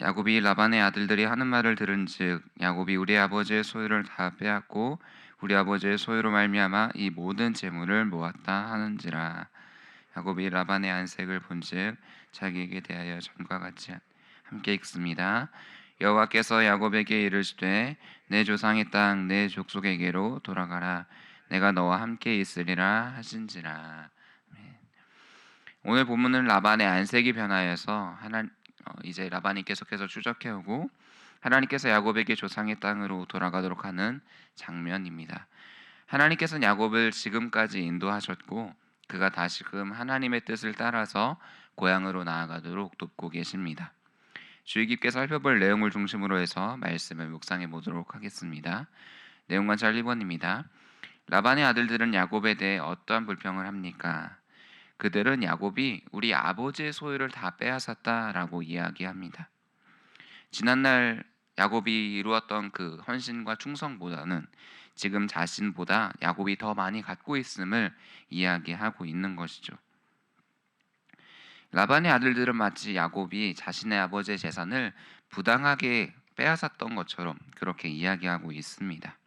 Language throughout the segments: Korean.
야곱이 라반의 아들들이 하는 말을 들은즉 야곱이 우리 아버지의 소유를 다 빼앗고 우리 아버지의 소유로 말미암아 이 모든 재물을 모았다 하는지라. 야곱이 라반의 안색을 본즉 자기에게 대하여 전과 같이 함께 읽습니다. 여호와께서 야곱에게 이르시되 내 조상의 땅 내 족속에게로 돌아가라. 내가 너와 함께 있으리라 하신지라. 오늘 본문은 라반의 안색이 변하여서 이제 라반이 계속해서 추적해오고 하나님께서 야곱에게 조상의 땅으로 돌아가도록 하는 장면입니다. 하나님께서는 야곱을 지금까지 인도하셨고 그가 다시금 하나님의 뜻을 따라서 고향으로 나아가도록 돕고 계십니다. 주의 깊게 살펴볼 내용을 중심으로 해서 말씀을 묵상해 보도록 하겠습니다. 내용 관찰 1번입니다. 라반의 아들들은 야곱에 대해 어떠한 불평을 합니까? 그들은 야곱이 우리 아버지의 소유를 다 빼앗았다라고 이야기합니다. 지난날 야곱이 이루었던 그 헌신과 충성보다는 지금 자신보다 야곱이 더 많이 갖고 있음을 이야기하고 있는 것이죠. 라반의 아들들은 마치 야곱이 자신의 아버지의 재산을 부당하게 빼앗았던 것처럼 그렇게 이야기하고 있습니다.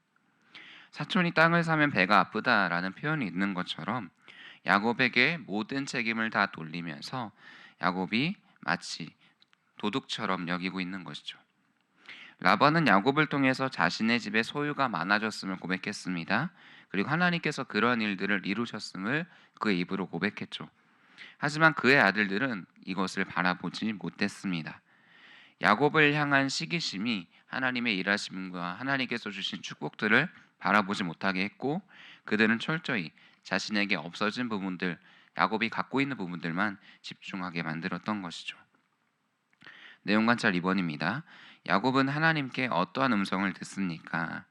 사촌이 땅을 사면 배가 아프다라는 표현이 있는 것처럼 야곱에게 모든 책임을 다 돌리면서 야곱이 마치 도둑처럼 여기고 있는 것이죠. 라반은 야곱을 통해서 자신의 집에 소유가 많아졌음을 고백했습니다. 그리고 하나님께서 그러한 일들을 이루셨음을 그의 입으로 고백했죠. 하지만 그의 아들들은 이것을 바라보지 못했습니다. 야곱을 향한 시기심이 하나님의 일하심과 하나님께서 주신 축복들을 바라보지 못하게 했고 그들은 철저히 자신에게 없어진 부분들, 야곱이 갖고 있는 부분들만 집중하게 만들었던 것이죠. 내용 관찰 2번입니다. 야곱은 하나님께 어떠한 음성을 듣습니까?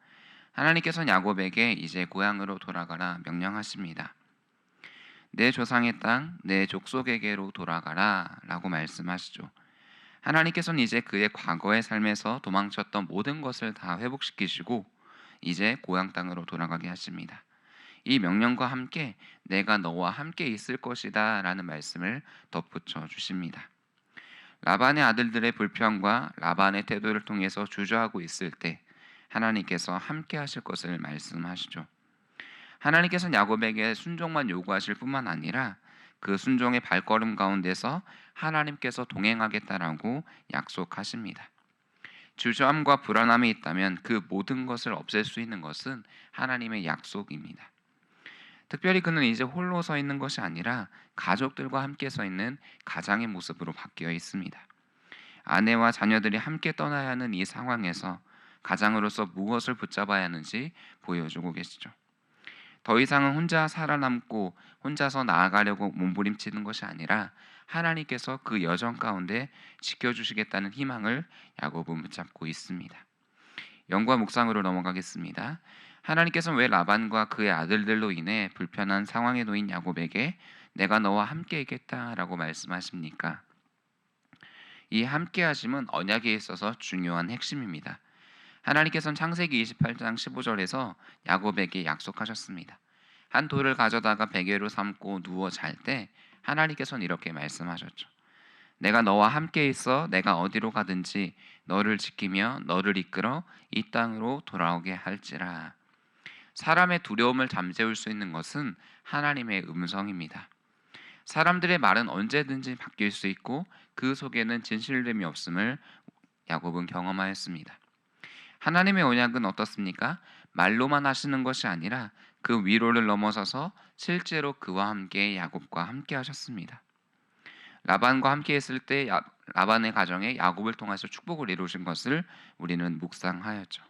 하나님께서는 야곱에게 이제 고향으로 돌아가라 명령하십니다. 내 조상의 땅, 내 족속에게로 돌아가라 라고 말씀하시죠. 하나님께서는 이제 그의 과거의 삶에서 도망쳤던 모든 것을 다 회복시키시고 이제 고향 땅으로 돌아가게 하십니다. 이 명령과 함께 내가 너와 함께 있을 것이다 라는 말씀을 덧붙여 주십니다. 라반의 아들들의 불평과 라반의 태도를 통해서 주저하고 있을 때 하나님께서 함께 하실 것을 말씀하시죠. 하나님께서는 야곱에게 순종만 요구하실 뿐만 아니라 그 순종의 발걸음 가운데서 하나님께서 동행하겠다라고 약속하십니다. 주저함과 불안함이 있다면 그 모든 것을 없앨 수 있는 것은 하나님의 약속입니다. 특별히 그는 이제 홀로 서 있는 것이 아니라 가족들과 함께 서 있는 가장의 모습으로 바뀌어 있습니다. 아내와 자녀들이 함께 떠나야 하는 이 상황에서 가장으로서 무엇을 붙잡아야 하는지 보여주고 계시죠. 더 이상은 혼자 살아남고 혼자서 나아가려고 몸부림치는 것이 아니라 하나님께서 그 여정 가운데 지켜주시겠다는 희망을 야곱은 붙잡고 있습니다. 영과 묵상으로 넘어가겠습니다. 하나님께서는 왜 라반과 그의 아들들로 인해 불편한 상황에 놓인 야곱에게 내가 너와 함께 있겠다라고 말씀하십니까? 이 함께 하심은 언약에 있어서 중요한 핵심입니다. 하나님께서는 창세기 28장 15절에서 야곱에게 약속하셨습니다. 한 돌을 가져다가 베개로 삼고 누워 잘 때 하나님께서는 이렇게 말씀하셨죠. 내가 너와 함께 있어 내가 어디로 가든지 너를 지키며 너를 이끌어 이 땅으로 돌아오게 할지라. 사람의 두려움을 잠재울 수 있는 것은 하나님의 음성입니다. 사람들의 말은 언제든지 바뀔 수 있고 그 속에는 진실됨이 없음을 야곱은 경험하였습니다. 하나님의 언약은 어떻습니까? 말로만 하시는 것이 아니라 그 위로를 넘어서서 실제로 그와 함께 야곱과 함께 하셨습니다. 라반과 함께 했을 때 라반의 가정에 야곱을 통해서 축복을 이루신 것을 우리는 묵상하였죠.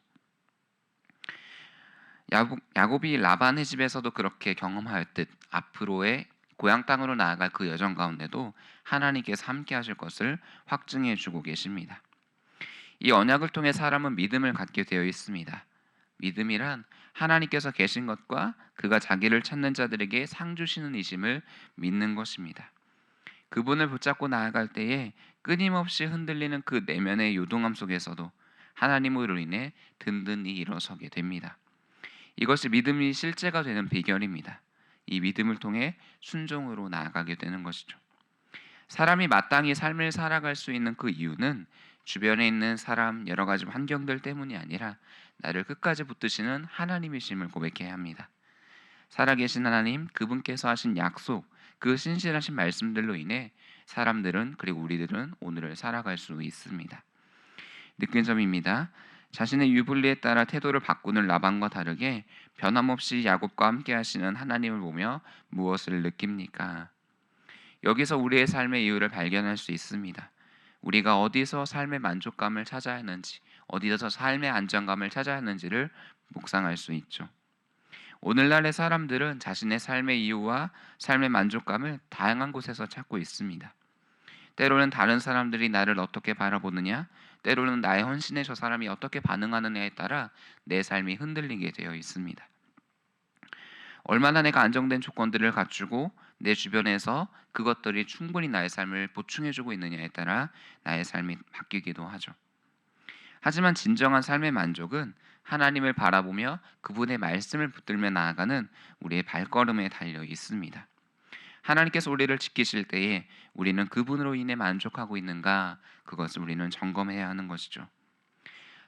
야곱이 라반의 집에서도 그렇게 경험하였듯 앞으로의 고향 땅으로 나아갈 그 여정 가운데도 하나님께서 함께 하실 것을 확증해 주고 계십니다. 이 언약을 통해 사람은 믿음을 갖게 되어 있습니다. 믿음이란 하나님께서 계신 것과 그가 자기를 찾는 자들에게 상 주시는 이심을 믿는 것입니다. 그분을 붙잡고 나아갈 때에 끊임없이 흔들리는 그 내면의 요동함 속에서도 하나님으로 인해 든든히 일어서게 됩니다. 이것이 믿음이 실제가 되는 비결입니다. 이 믿음을 통해 순종으로 나아가게 되는 것이죠. 사람이 마땅히 삶을 살아갈 수 있는 그 이유는 주변에 있는 사람, 여러 가지 환경들 때문이 아니라 나를 끝까지 붙드시는 하나님이심을 고백해야 합니다. 살아계신 하나님, 그분께서 하신 약속, 그 신실하신 말씀들로 인해 사람들은 그리고 우리들은 오늘을 살아갈 수 있습니다. 느낀 점입니다. 자신의 유불리에 따라 태도를 바꾸는 라반과 다르게 변함없이 야곱과 함께 하시는 하나님을 보며 무엇을 느낍니까? 여기서 우리의 삶의 이유를 발견할 수 있습니다. 우리가 어디서 삶의 만족감을 찾아야 하는지, 어디서 삶의 안정감을 찾아야 하는지를 묵상할 수 있죠. 오늘날의 사람들은 자신의 삶의 이유와 삶의 만족감을 다양한 곳에서 찾고 있습니다. 때로는 다른 사람들이 나를 어떻게 바라보느냐, 때로는 나의 헌신에 저 사람이 어떻게 반응하느냐에 따라 내 삶이 흔들리게 되어 있습니다. 얼마나 내가 안정된 조건들을 갖추고 내 주변에서 그것들이 충분히 나의 삶을 보충해주고 있느냐에 따라 나의 삶이 바뀌기도 하죠. 하지만 진정한 삶의 만족은 하나님을 바라보며 그분의 말씀을 붙들며 나아가는 우리의 발걸음에 달려 있습니다. 하나님께서 우리를 지키실 때에 우리는 그분으로 인해 만족하고 있는가, 그것을 우리는 점검해야 하는 것이죠.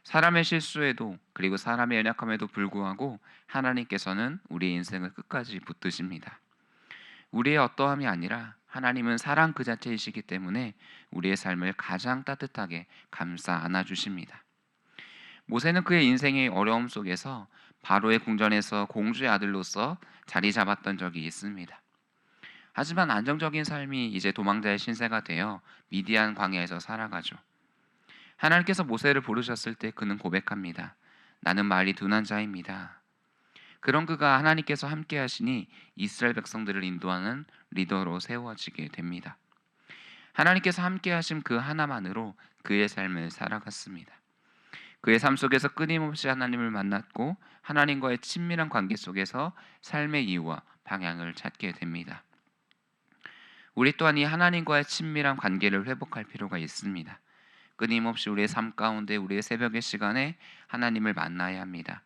사람의 실수에도 그리고 사람의 연약함에도 불구하고 하나님께서는 우리의 인생을 끝까지 붙드십니다. 우리의 어떠함이 아니라 하나님은 사랑 그 자체이시기 때문에 우리의 삶을 가장 따뜻하게 감싸 안아주십니다. 모세는 그의 인생의 어려움 속에서 바로의 궁전에서 공주의 아들로서 자리 잡았던 적이 있습니다. 하지만 안정적인 삶이 이제 도망자의 신세가 되어 미디안 광야에서 살아가죠. 하나님께서 모세를 부르셨을 때 그는 고백합니다. 나는 말이 둔한 자입니다. 그런 그가 하나님께서 함께 하시니 이스라엘 백성들을 인도하는 리더로 세워지게 됩니다. 하나님께서 함께 하신 그 하나만으로 그의 삶을 살아갔습니다. 그의 삶 속에서 끊임없이 하나님을 만났고 하나님과의 친밀한 관계 속에서 삶의 이유와 방향을 찾게 됩니다. 우리 또한 이 하나님과의 친밀한 관계를 회복할 필요가 있습니다. 끊임없이 우리의 삶 가운데 우리의 새벽의 시간에 하나님을 만나야 합니다.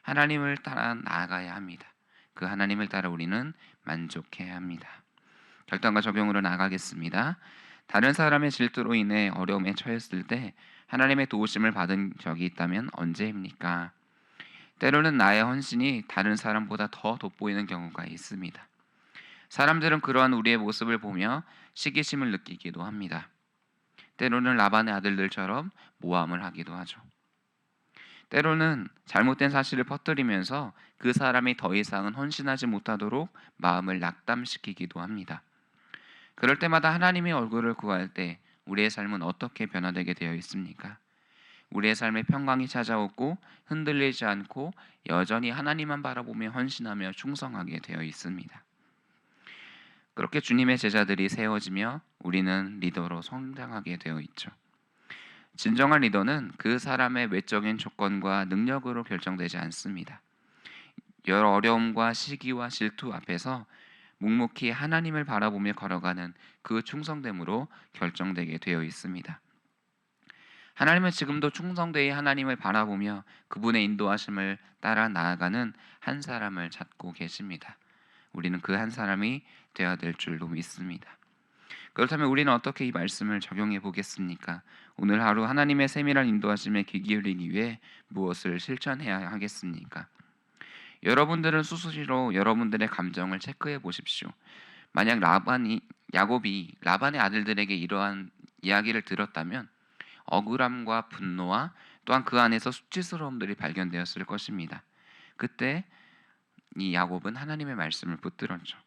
하나님을 따라 나아가야 합니다. 그 하나님을 따라 우리는 만족해야 합니다. 결단과 적용으로 나가겠습니다. 다른 사람의 질투로 인해 어려움에 처했을 때 하나님의 도우심을 받은 적이 있다면 언제입니까? 때로는 나의 헌신이 다른 사람보다 더 돋보이는 경우가 있습니다. 사람들은 그러한 우리의 모습을 보며 시기심을 느끼기도 합니다. 때로는 라반의 아들들처럼 모함을 하기도 하죠. 때로는 잘못된 사실을 퍼뜨리면서 그 사람이 더 이상은 헌신하지 못하도록 마음을 낙담시키기도 합니다. 그럴 때마다 하나님의 얼굴을 구할 때 우리의 삶은 어떻게 변화되게 되어 있습니까? 우리의 삶에 평강이 찾아오고 흔들리지 않고 여전히 하나님만 바라보며 헌신하며 충성하게 되어 있습니다. 그렇게 주님의 제자들이 세워지며 우리는 리더로 성장하게 되어 있죠. 진정한 리더는 그 사람의 외적인 조건과 능력으로 결정되지 않습니다. 여러 어려움과 시기와 질투 앞에서 묵묵히 하나님을 바라보며 걸어가는 그 충성됨으로 결정되게 되어 있습니다. 하나님은 지금도 충성되이 하나님을 바라보며 그분의 인도하심을 따라 나아가는 한 사람을 찾고 계십니다. 우리는 그 한 사람이 되어야 될 줄로 믿습니다. 그렇다면 우리는 어떻게 이 말씀을 적용해 보겠습니까? 오늘 하루 하나님의 세밀한 인도하심에 귀 기울이기 위해 무엇을 실천해야 하겠습니까? 여러분들은 수시로 여러분들의 감정을 체크해 보십시오. 만약 야곱이 라반의 아들들에게 이러한 이야기를 들었다면 억울함과 분노와 또한 그 안에서 수치스러움들이 발견되었을 것입니다. 그때 이 야곱은 하나님의 말씀을 붙들었죠.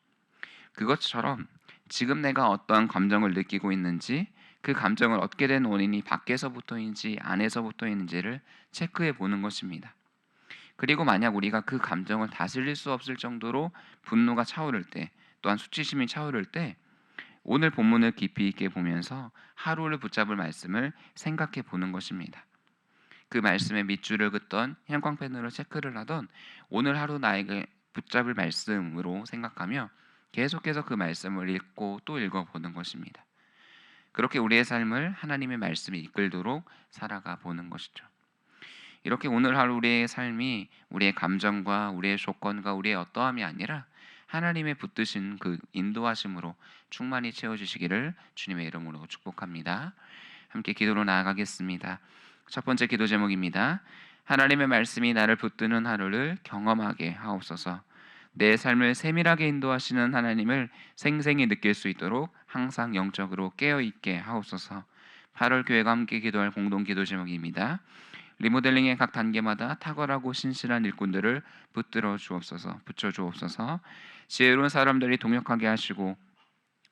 그것처럼 지금 내가 어떠한 감정을 느끼고 있는지, 그 감정을 얻게 된 원인이 밖에서부터인지 안에서부터인지를 체크해 보는 것입니다. 그리고 만약 우리가 그 감정을 다스릴 수 없을 정도로 분노가 차오를 때, 또한 수치심이 차오를 때 오늘 본문을 깊이 있게 보면서 하루를 붙잡을 말씀을 생각해 보는 것입니다. 그 말씀의 밑줄을 긋던 형광펜으로 체크를 하던 오늘 하루 나에게 붙잡을 말씀으로 생각하며 계속해서 그 말씀을 읽고 또 읽어보는 것입니다. 그렇게 우리의 삶을 하나님의 말씀이 이끌도록 살아가 보는 것이죠. 이렇게 오늘 하루 우리의 삶이 우리의 감정과 우리의 조건과 우리의 어떠함이 아니라 하나님의 붙드신 그 인도하심으로 충만히 채워주시기를 주님의 이름으로 축복합니다. 함께 기도로 나아가겠습니다. 첫 번째 기도 제목입니다. 하나님의 말씀이 나를 붙드는 하루를 경험하게 하옵소서. 내 삶을 세밀하게 인도하시는 하나님을 생생히 느낄 수 있도록 항상 영적으로 깨어 있게 하옵소서. 8월 교회가 함께 기도할 공동 기도 제목입니다. 리모델링의 각 단계마다 탁월하고 신실한 일꾼들을 붙들어 주옵소서, 붙여 주옵소서. 지혜로운 사람들이 동역하게 하시고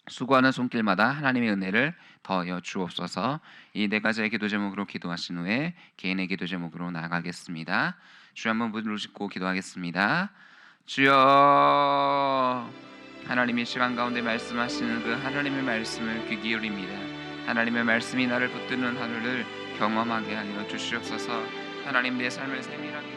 수고하는 손길마다 하나님의 은혜를 더하여 주옵소서. 이 네 가지의 기도 제목으로 기도하신 후에 개인의 기도 제목으로 나아가겠습니다. 주여 한번 부르시고 기도하겠습니다. 주여, 하나님이 시간 가운데 말씀하시는 그 하나님의 말씀을 귀 기울입니다. 하나님의 말씀이 나를 붙드는 하루를 경험하게 하여 주시옵소서. 하나님, 내 삶을 세밀하게